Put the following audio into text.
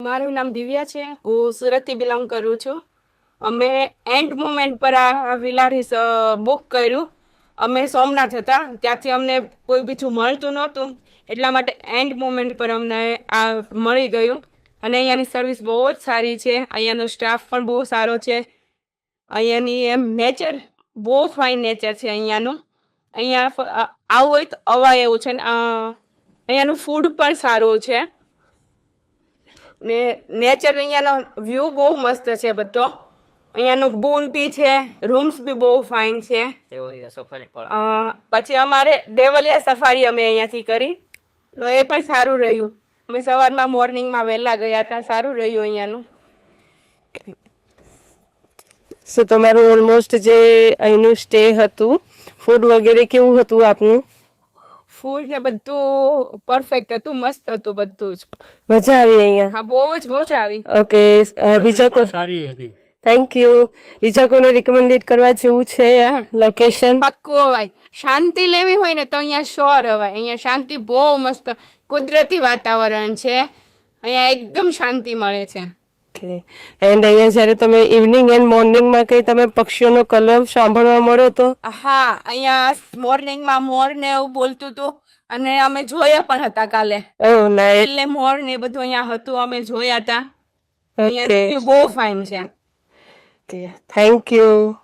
મારું નામ દિવ્યા છે. હું સુરતથી બિલોંગ કરું છું. અમે એન્ડ મોમેન્ટ પર આ વિલારીસ બુક કર્યું. અમે સોમનાથ હતા, ત્યાંથી અમને કોઈ બીજું મળતું નહોતું, એટલા માટે એન્ડ મોમેન્ટ પર અમને આ મળી ગયું. અને અહીંયાની સર્વિસ બહુ જ સારી છે. અહીંયાનો સ્ટાફ પણ બહુ સારો છે. અહીંયાની એમ નેચર બહુ ફાઇન નેચર છે અહીંયાનું. અહીંયા આવું હોય તો અવાય એવું છે ને અહીંયાનું ફૂડ પણ સારું છે ને નેચર અહીંયાનો વ્યૂ બહુ મસ્ત છે બધો. અહીંયાનું પૂલ બી છે, રૂમ્સ બી બહુ ફાઇન છે. પછી અમારે દેવલિયા સફારી અમે અહીંયાથી કરી, તો એ પણ સારું રહ્યું. અમે સવારમાં મોર્નિંગમાં વહેલા ગયા હતા, સારું રહ્યું અહીંયાનું. સો તમારું ઓલમોસ્ટ જે અહીંનું સ્ટે હતું, ફૂડ વગેરે કેવું હતું આપનું? ફૂડ ને બધું પરફેક્ટ હતું, મસ્ત હતું બધું જ. મજા આવી અહીંયા? હા, બહુ જ મજા આવી. ઓકે, બીજા કોઈ? સારી હતી. Thank you. બીજા કોઈને રિકમેન્ડેડ કરવા જેવું છે આ લોકેશન? પાક્કું અવાય. શાંતિ લેવી હોય ને તો અહીંયા શ્યોર અવાય. અહીંયા શાંતિ બહુ મસ્ત કુદરતી વાતાવરણ છે. અહીંયા એકદમ શાંતિ મળે છે. ઓકે. એન્ડ અહીંયા જ્યારે તમે ઇવનિંગ એન્ડ મોર્નિંગમાં કઈ તમે પક્ષીઓનો કલર સાંભળવા મળ્યો તો? હા, અહીંયા મોર્નિંગમાં મોર ને એવું બોલતું હતું અને અમે જોયા પણ હતા કાલે. ઓહ નાઇસ. એટલે મોર ને બધું અહીંયા હતું, અમે જોયા હતા. ઓકે. અહીંયા બહુ ફાઇન છે. Thank you.